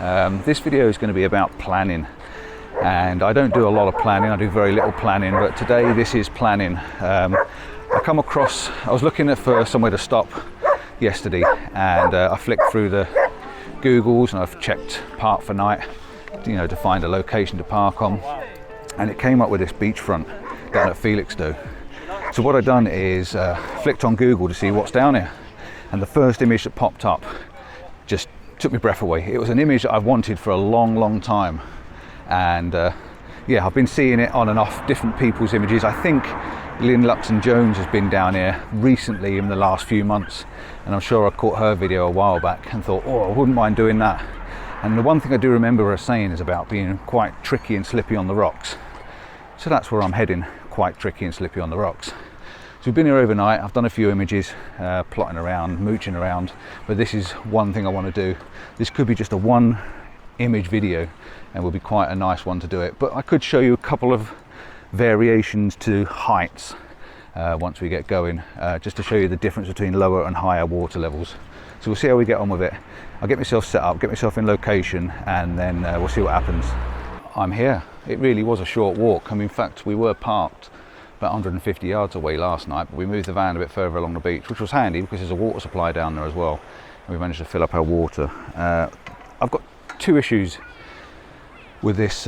This video is going to be about planning, and I don't do a lot of planning, I do very little planning, but today this is planning. I was looking for somewhere to stop yesterday, and I flicked through the Googles and I've checked park for night, to find a location to park on, and it came up with this beachfront down at Felixstowe. So what I've done is flicked on Google to see what's down here, and the first image that popped up just took my breath away. It was an image that I've wanted for a long time, and I've been seeing it on and off different people's images. I think Lynn Luxon-Jones has been down here recently in the last few months, and I'm sure I caught her video a while back and thought, I wouldn't mind doing that. And the one thing I do remember her saying is about being quite tricky and slippy on the rocks. So that's where I'm heading, quite tricky and slippy on the rocks. So we've been here overnight. I've done a few images, plotting around, mooching around, but this is one thing I want to do. This could be just a one image video and will be quite a nice one to do it, but I could show you a couple of variations to heights once we get going, just to show you the difference between lower and higher water levels. So we'll see how we get on with it. I'll get myself set up, get myself in location, and then we'll see what happens. I'm here. It really was a short walk. In fact, we were parked about 150 yards away last night, but we moved the van a bit further along the beach, which was handy because there's a water supply down there as well, and we managed to fill up our water. I've got two issues with this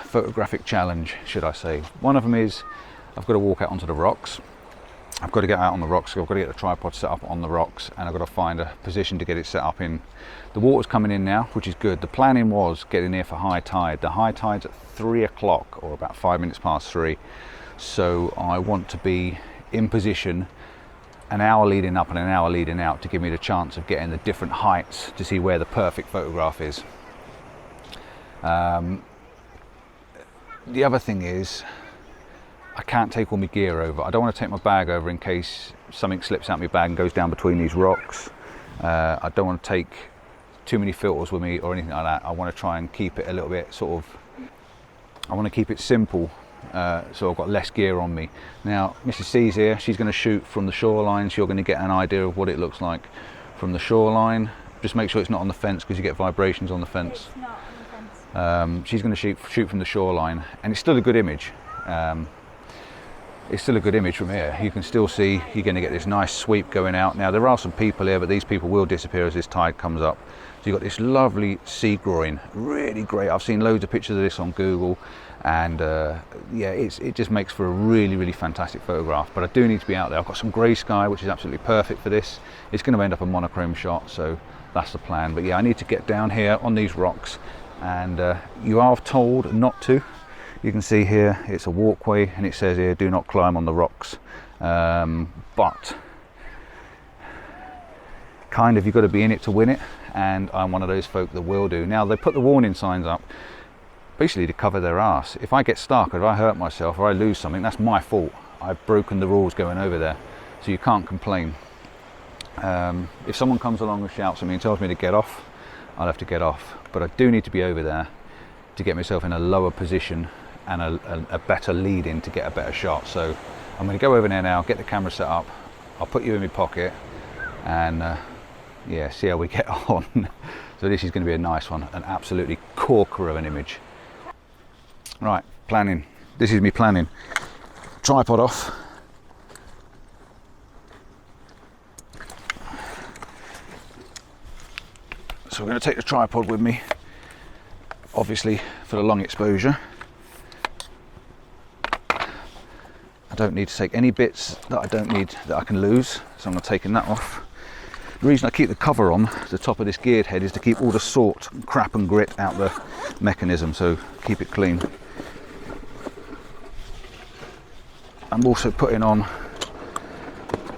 photographic challenge, should I say. One of them is I've got to walk out onto the rocks. I've got to get out on the rocks, I've got to get the tripod set up on the rocks, and I've got to find a position to get it set up in. The water's coming in now, which is good. The planning was getting here for high tide. The high tide's at 3 o'clock, or about 5 minutes past 3. So I want to be in position an hour leading up and an hour leading out to give me the chance of getting the different heights to see where the perfect photograph is. The other thing is, I can't take all my gear over. I don't want to take my bag over in case something slips out my bag and goes down between these rocks. I don't want to take too many filters with me or anything like that. I want to try and keep it a little bit I want to keep it simple, so I've got less gear on me. Now, Mrs. C's here, she's going to shoot from the shoreline, so you're going to get an idea of what it looks like from the shoreline. Just make sure it's not on the fence, because you get vibrations on the fence. It's not on the fence. She's going to shoot from the shoreline, and it's still a good image. It's still a good image from here. You can still see you're going to get this nice sweep going out. Now, there are some people here, but these people will disappear as this tide comes up. So you've got this lovely sea groin, really great. I've seen loads of pictures of this on Google, and it just makes for a really fantastic photograph. But I do need to be out there. I've got some grey sky, which is absolutely perfect for this. It's going to end up a monochrome shot, so that's the plan. But yeah, I need to get down here on these rocks, and you are told not to. You can see here it's a walkway, and it says here, do not climb on the rocks. But kind of, you've got to be in it to win it, and I'm one of those folk that will do. Now, they put the warning signs up basically to cover their ass. If I get stuck, or if I hurt myself, or I lose something, that's my fault. I've broken the rules going over there, so you can't complain. If someone comes along and shouts at me and tells me to get off, I'll have to get off. But I do need to be over there to get myself in a lower position and a better lead in to get a better shot. So I'm going to go over there now, get the camera set up. I'll put you in my pocket, and see how we get on. So this is going to be a nice one, an absolutely corker of an image. Right, planning. This is me planning. Tripod off. So we're going to take the tripod with me, obviously for the long exposure. I don't need to take any bits that I don't need, that I can lose, so I'm taking that off. The reason I keep the cover on the top of this geared head is to keep all the salt, crap and grit out the mechanism, so keep it clean. I'm also putting on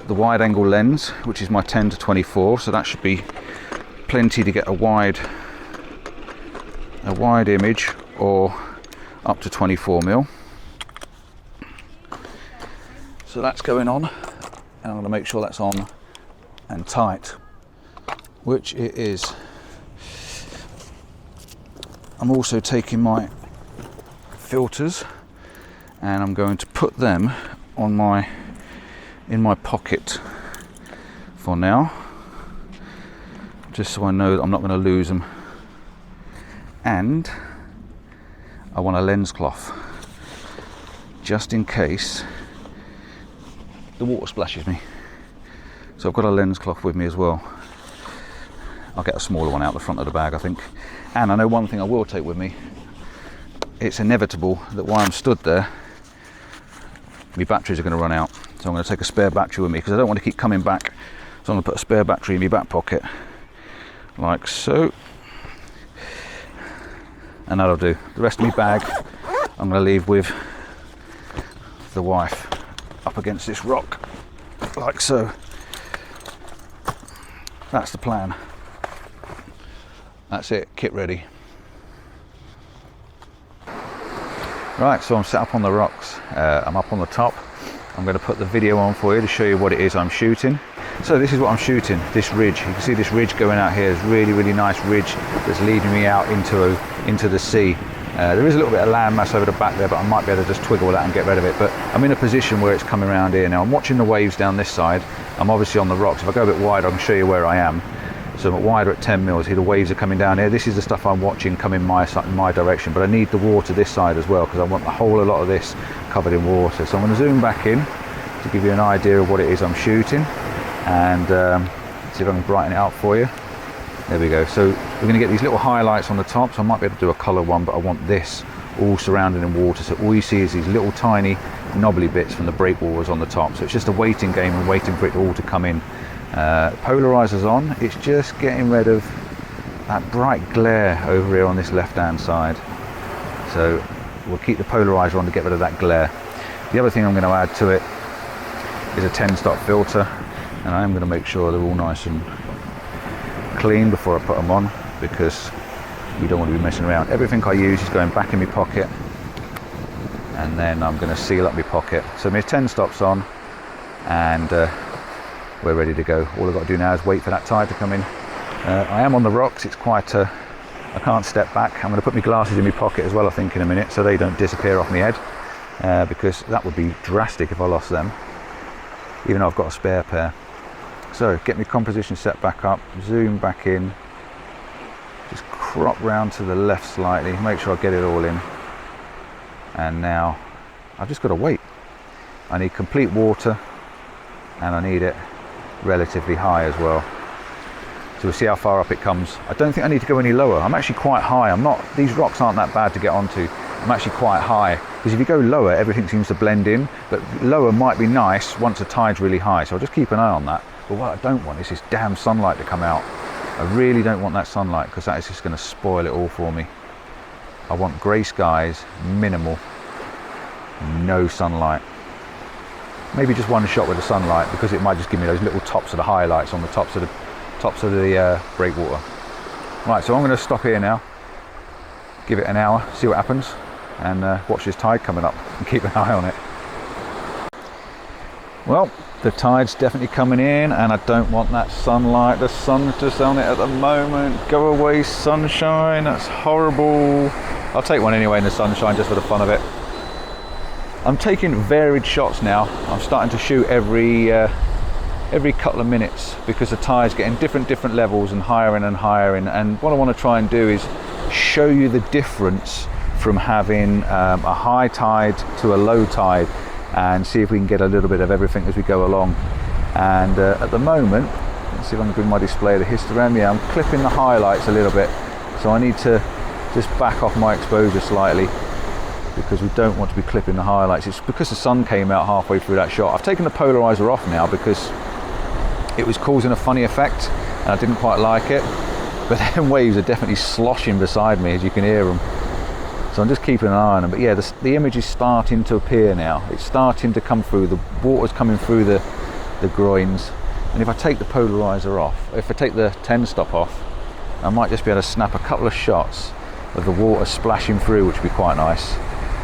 the wide angle lens, which is my 10 to 24, so that should be plenty to get a wide image, or up to 24mm. So that's going on, and I'm going to make sure that's on and tight, which it is. I'm also taking my filters, and I'm going to put them on in my pocket for now, just so I know that I'm not going to lose them and I want a lens cloth just in case the water splashes me. So I've got a lens cloth with me as well. I'll get a smaller one out the front of the bag, I think. And I know one thing I will take with me. It's inevitable that while I'm stood there, my batteries are going to run out. So I'm going to take a spare battery with me because I don't want to keep coming back. So I'm going to put a spare battery in my back pocket, like so. And that'll do. The rest of my bag I'm going to leave with the wife up against this rock, like so. That's the plan. That's it, kit ready. Right, so I'm set up on the rocks. I'm up on the top. I'm going to put the video on for you to show you what it is I'm shooting. So this is what I'm shooting, this ridge. You can see this ridge going out here. It's really, really nice ridge that's leading me out into the sea. There is a little bit of land mass over the back there, but I might be able to just twiggle that and get rid of it. But I'm in a position where it's coming around here now. I'm watching the waves down this side. I'm obviously on the rocks. If I go a bit wide, I can show you where I am. So I'm wider at 10 mils. See the waves are coming down here. This is the stuff I'm watching coming my direction, but I need the water this side as well because I want the whole lot of this covered in water. So I'm going to zoom back in to give you an idea of what it is I'm shooting, and see if I can brighten it out for you. There we go. So we're going to get these little highlights on the top, so I might be able to do a colour one, but I want this all surrounded in water, so all you see is these little tiny knobbly bits from the breakwaters on the top. So it's just a waiting game and waiting for it all to come in. Polarizer's on. It's just getting rid of that bright glare over here on this left hand side, so we'll keep the polarizer on to get rid of that glare. The other thing I'm going to add to it is a 10-stop filter, and I am going to make sure they're all nice and clean before I put them on, because you don't want to be messing around. Everything I use is going back in my pocket, and then I'm going to seal up my pocket. So my 10 stops on, and we're ready to go. All I've got to do now is wait for that tide to come in. I am on the rocks. It's quite I can't step back. I'm going to put my glasses in my pocket as well, I think, in a minute, so they don't disappear off my head, because that would be drastic if I lost them, even though I've got a spare pair. So get my composition set back up, zoom back in, just crop round to the left slightly, make sure I get it all in, and now I've just got to wait. I need complete water, and I need it relatively high as well. So we'll see how far up it comes. I don't think I need to go any lower. I'm actually quite high. These rocks aren't that bad to get onto. I'm actually quite high, because if you go lower, everything seems to blend in, but lower might be nice once the tide's really high, so I'll just keep an eye on that. But what I don't want is this damn sunlight to come out. I really don't want that sunlight, because that is just going to spoil it all for me. I want grey skies, minimal, no sunlight. Maybe just one shot with the sunlight, because it might just give me those little tops of the highlights on the tops of the breakwater. Right, so I'm going to stop here now, give it an hour, see what happens, and watch this tide coming up and keep an eye on it. Well, the tide's definitely coming in, and I don't want that sunlight. The sun's just on it at the moment. Go away, sunshine. That's horrible. I'll take one anyway in the sunshine just for the fun of it. I'm taking varied shots now. I'm starting to shoot every couple of minutes, because the tide's getting different levels and higher in and higher in. And what I want to try and do is show you the difference from having a high tide to a low tide, and see if we can get a little bit of everything as we go along. And at the moment, let's see if I can bring my display of the histogram. Yeah, I'm clipping the highlights a little bit, so I need to just back off my exposure slightly, because we don't want to be clipping the highlights. It's because the sun came out halfway through that shot. I've taken the polarizer off now because it was causing a funny effect and I didn't quite like it, but then waves are definitely sloshing beside me, as you can hear them. So I'm just keeping an eye on them. But yeah, the image is starting to appear now. It's starting to come through. The water's coming through the groins. And if I take the polarizer off, if I take the 10 stop off, I might just be able to snap a couple of shots of the water splashing through, which would be quite nice.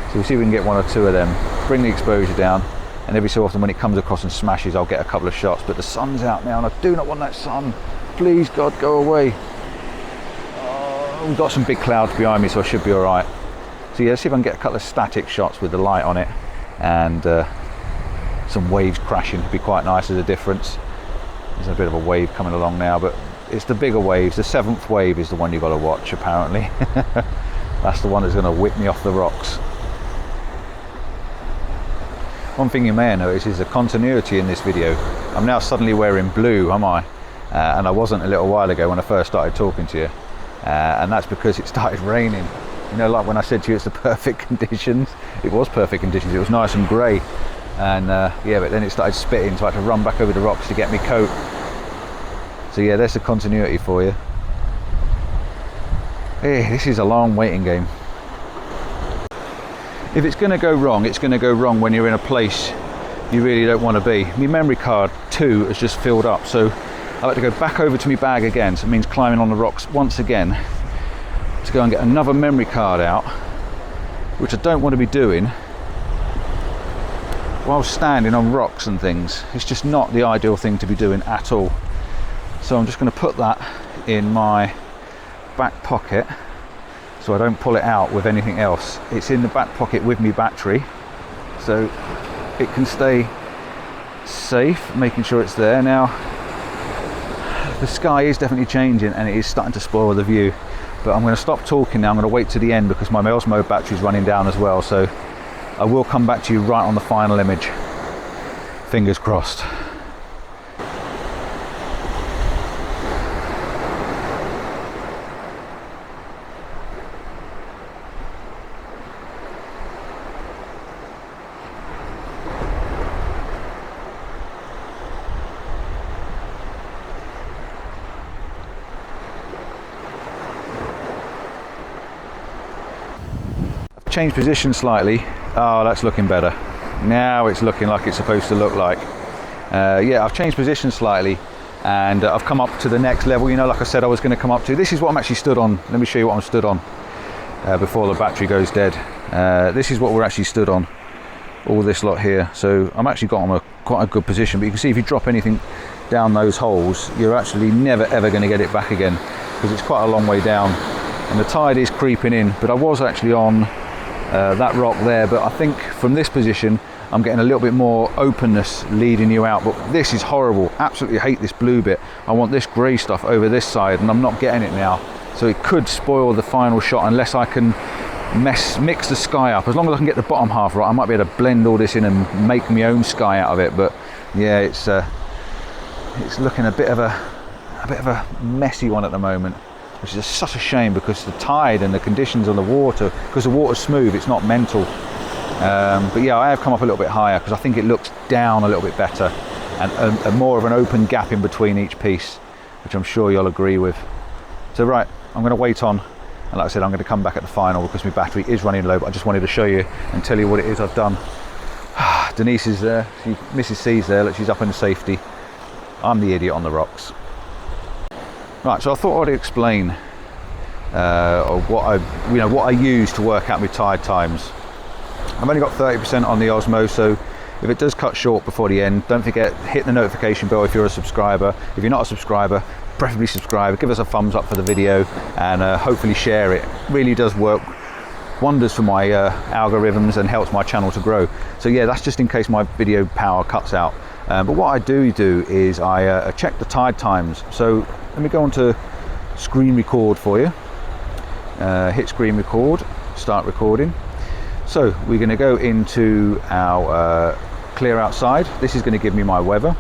So we'll see if we can get one or two of them, bring the exposure down, and every so often when it comes across and smashes, I'll get a couple of shots. But the sun's out now, and I do not want that sun. Please, God, go away. Oh, we've got some big clouds behind me, so I should be all right. So yeah, let's see if I can get a couple of static shots with the light on it, and some waves crashing. It'd be quite nice as a difference. There's a bit of a wave coming along now, but it's the bigger waves. The 7th wave is the one you've got to watch, apparently. That's the one that's going to whip me off the rocks. One thing you may have noticed is the continuity in this video. I'm now suddenly wearing blue, am I? And I wasn't a little while ago when I first started talking to you. And that's because it started raining. You know, like when I said to you it's the perfect conditions. It was perfect conditions. It was nice and grey. And yeah, but then it started spitting, so I had to run back over the rocks to get my coat. So yeah, there's the continuity for you. Hey, this is a long waiting game. If it's going to go wrong, it's going to go wrong when you're in a place you really don't want to be. My memory card 2 has just filled up, so I like to go back over to my bag again, so it means climbing on the rocks once again to go and get another memory card out, which I don't want to be doing while standing on rocks and things. It's just not the ideal thing to be doing at all. So I'm just going to put that in my back pocket so I don't pull it out with anything else. It's in the back pocket with me battery, so it can stay safe, making sure it's there. Now the sky is definitely changing and it is starting to spoil the view, but I'm going to stop talking now. I'm going to wait to the end because my Osmo battery is running down as well, so I will come back to you right on the final image. Fingers crossed. Change position slightly. Oh, that's looking better. Now it's looking like it's supposed to look like. Yeah, I've changed position slightly and I've come up to the next level, you know, like I said I was going to come up to. This is what I'm actually stood on. Let me show you what I'm stood on before the battery goes dead. This is what we're actually stood on, all this lot here. So I'm actually got on quite a good position, but you can see if you drop anything down those holes, you're actually never ever going to get it back again because it's quite a long way down and the tide is creeping in. But I was actually on that rock there, but I think from this position I'm getting a little bit more openness leading you out. But this is horrible. Absolutely hate this blue bit. I want this grey stuff over this side and I'm not getting it now, so it could spoil the final shot unless I can mix the sky up. As long as I can get the bottom half right, I might be able to blend all this in and make my own sky out of it. But yeah, it's looking a bit of a messy one at the moment, which is such a shame because the tide and the conditions on the water, because the water's smooth, it's not mental. But yeah, I have come up a little bit higher because I think it looks down a little bit better and more of an open gap in between each piece, which I'm sure you'll agree with. So right, I'm going to wait on, and like I said, I'm going to come back at the final because my battery is running low, but I just wanted to show you and tell you what it is I've done. Denise is there, Mrs. C's there, look, she's up in safety. I'm the idiot on the rocks. Right, so I thought I'd explain what I use to work out my tide times. I've only got 30% on the Osmo, so if it does cut short before the end, don't forget, hit the notification bell if you're a subscriber. If you're not a subscriber, preferably subscribe, give us a thumbs up for the video, and hopefully share it. It really does work wonders for my algorithms and helps my channel to grow. So yeah, that's just in case my video power cuts out. But what I do is I check the tide times. So let me go on to screen record for you. Hit screen record, start recording. So we're going to go into our clear outside. This is going to give me my weather.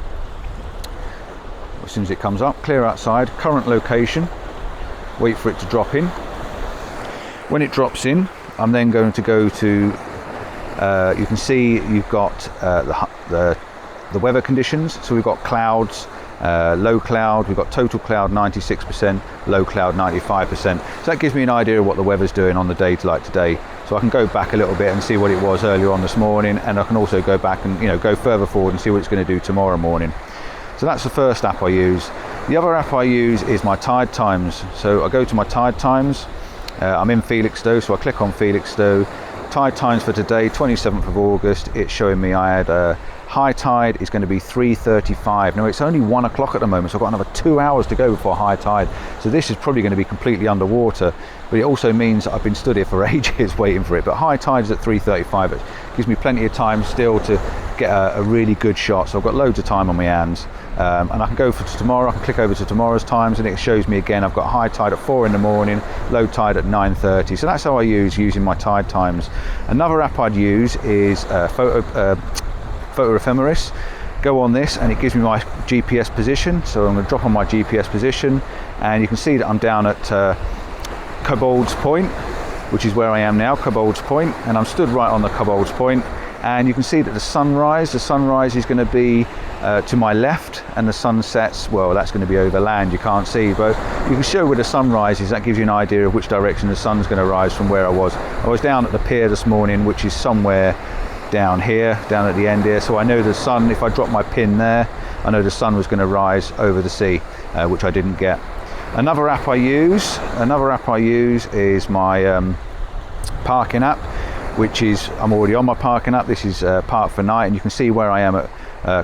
As soon as it comes up, clear outside, current location, wait for it to drop in. When it drops in, I'm then going to go to, you can see you've got the weather conditions. So we've got clouds, low cloud, we've got total cloud 96%, low cloud 95%. So that gives me an idea of what the weather's doing on the day like today. So I can go back a little bit and see what it was earlier on this morning, and I can also go back and go further forward and see what it's going to do tomorrow morning. So that's the first app I use. The other app I use is my tide times. So I go to my tide times. I'm in Felixstowe, so I click on Felixstowe. Tide times for today, 27th of August. It's showing me I had high tide is going to be 3:35. Now it's only 1 o'clock at the moment, so I've got another 2 hours to go before high tide. So this is probably going to be completely underwater, but it also means that I've been stood here for ages waiting for it. But high tide is at 3:35. It gives me plenty of time still to get a really good shot. So I've got loads of time on my hands, and I can go for tomorrow. I can click over to tomorrow's times and it shows me again I've got high tide at 4 in the morning, low tide at 9:30. So that's how I use using my tide times. Another app I'd use is Photo Ephemeris. Go on this and it gives me my GPS position. So I'm going to drop on my GPS position and you can see that I'm down at Cobbolds Point, which is where I am now, Cobbolds Point, and I'm stood right on the Cobbolds Point, and you can see that the sunrise is going to be to my left, and the sunsets, well, that's going to be over land, you can't see, but you can show where the sun rises. That gives you an idea of which direction the sun's going to rise from where I was. I was down at the pier this morning, which is somewhere down here, down at the end here, so I know the sun, if I drop my pin there, I know the sun was going to rise over the sea, which I didn't get. Another app I use is my parking app, which is, I'm already on my parking app. This is Park for Night, and you can see where I am at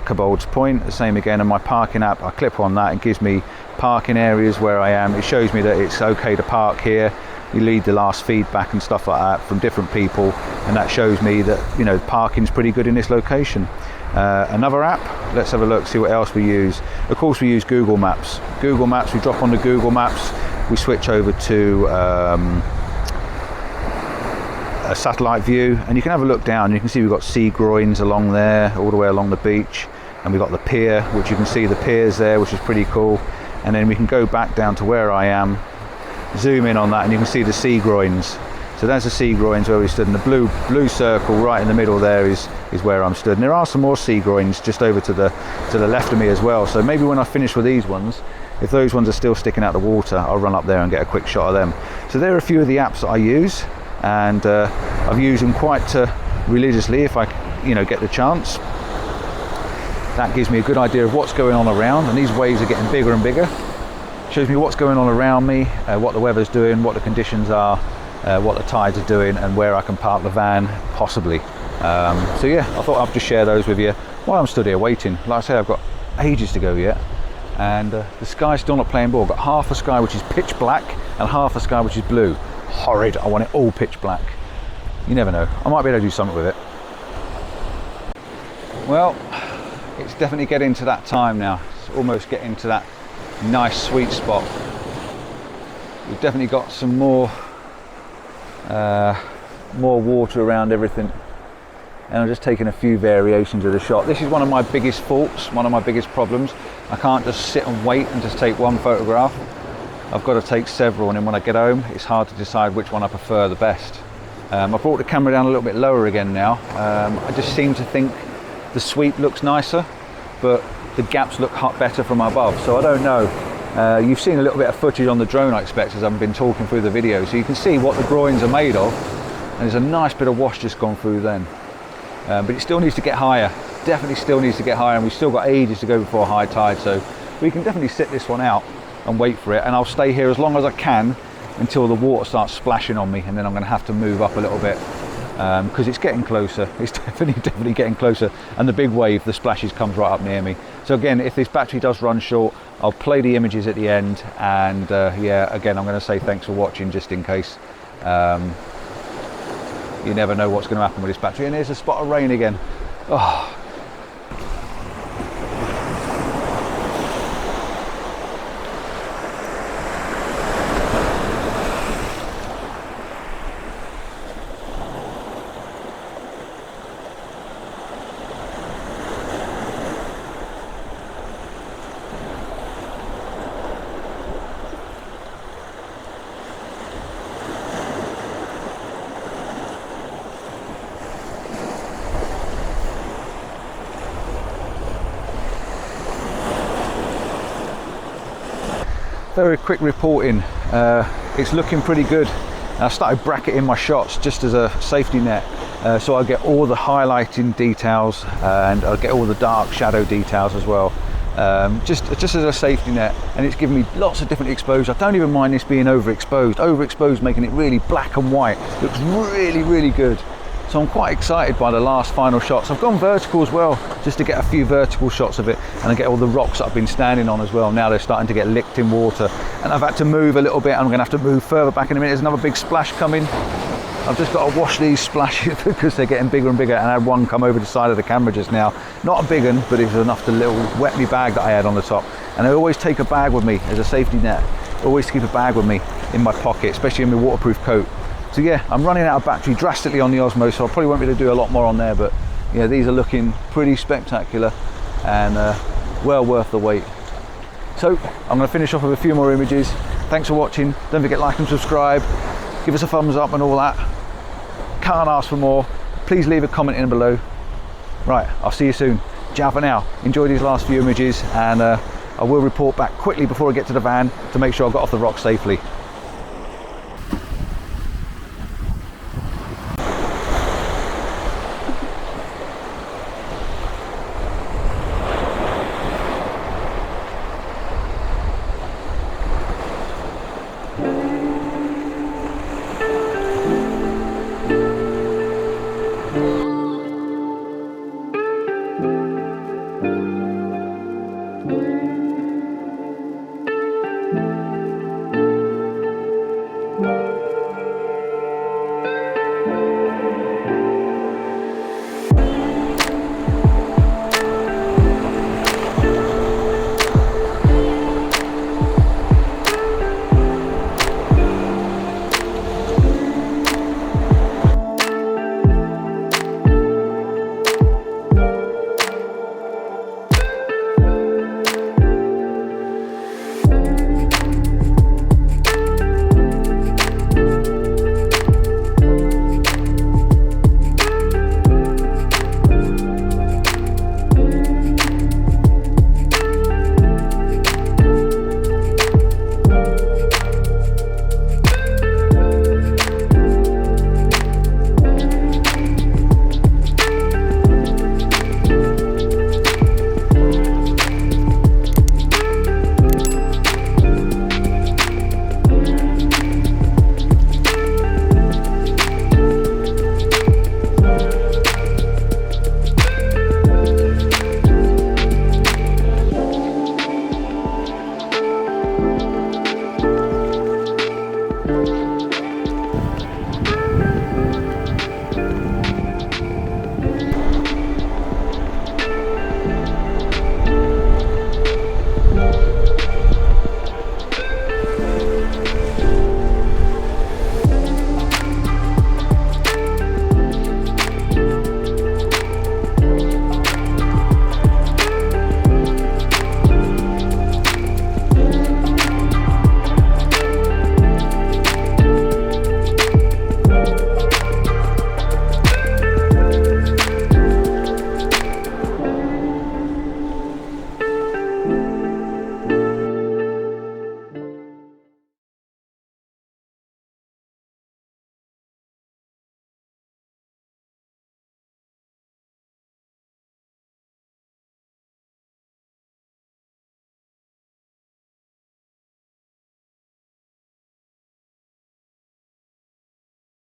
Cobbolds Point. The same again on my parking app. I click on that and gives me parking areas where I am. It shows me that it's okay to park here. You lead the last feedback and stuff like that from different people, and that shows me that, you know, parking's pretty good in this location. Another app, let's have a look, see what else we use. Of course we use Google Maps. Google Maps, we drop on the Google Maps, we switch over to a satellite view, and you can have a look down. You can see we've got sea groins along there, all the way along the beach, and we've got the pier, which you can see the piers there, which is pretty cool. And then we can go back down to where I am, zoom in on that, and you can see the sea groins. So there's the sea groins where we stood, and the blue circle right in the middle there is where I'm stood. And there are some more sea groins just over to the left of me as well. So maybe when I finish with these ones, if those ones are still sticking out the water, I'll run up there and get a quick shot of them. So there are a few of the apps that I use, and I've used them quite religiously if I, you know, get the chance. That gives me a good idea of what's going on around, and these waves are getting bigger and bigger. Shows me what's going on around me, what the weather's doing, what the conditions are, what the tides are doing, and where I can park the van possibly. So yeah, I thought I'd just share those with you while I'm stood here waiting. Like I say, I've got ages to go yet, and the sky's still not playing ball. I've got half a sky which is pitch black and half a sky which is blue. Horrid. I want it all pitch black. You never know, I might be able to do something with it. Well, it's definitely getting to that time now. It's almost getting to that nice sweet spot. We've definitely got some more water around everything, and I'm just taking a few variations of the shot. This is one of my biggest faults, one of my biggest problems. I can't just sit and wait and just take one photograph. I've got to take several, and then when I get home it's hard to decide which one I prefer the best. I brought the camera down a little bit lower again now. I just seem to think the sweep looks nicer, but the gaps look better from above, so I don't know. You've seen a little bit of footage on the drone, I expect, as I've been talking through the video, so you can see what the groins are made of, and there's a nice bit of wash just gone through then. But it still needs to get higher, definitely still needs to get higher, and we've still got ages to go before high tide, so we can definitely sit this one out and wait for it, and I'll stay here as long as I can until the water starts splashing on me, and then I'm going to have to move up a little bit, because it's getting closer. It's definitely getting closer, and the big wave, the splashes, comes right up near me. So again, if this battery does run short, I'll play the images at the end, and yeah, again, I'm going to say thanks for watching, just in case. You never know what's going to happen with this battery. And here's a spot of rain again. Oh. Very quick reporting. It's looking pretty good. I started bracketing my shots just as a safety net, so I get all the highlighting details and I'll get all the dark shadow details as well, just as a safety net, and it's given me lots of different exposure. I don't even mind this being overexposed, making it really black and white. Looks really good. So I'm quite excited by the last final shots. I've gone vertical as well, just to get a few vertical shots of it, and I get all the rocks that I've been standing on as well. Now they're starting to get licked in water, and I've had to move a little bit. I'm going to have to move further back in a minute. There's another big splash coming. I've just got to wash these splashes because they're getting bigger and bigger, and I had one come over the side of the camera just now. Not a big one, but it was enough to little wet me bag that I had on the top. And I always take a bag with me as a safety net. Always keep a bag with me in my pocket, especially in my waterproof coat. So yeah, I'm running out of battery drastically on the Osmo, so I probably won't be able to do a lot more on there, but yeah, these are looking pretty spectacular and well worth the wait. So I'm going to finish off with a few more images. Thanks for watching. Don't forget, like and subscribe. Give us a thumbs up and all that. Can't ask for more. Please leave a comment in below. Right, I'll see you soon. Ciao for now. Enjoy these last few images, and I will report back quickly before I get to the van to make sure I got off the rock safely.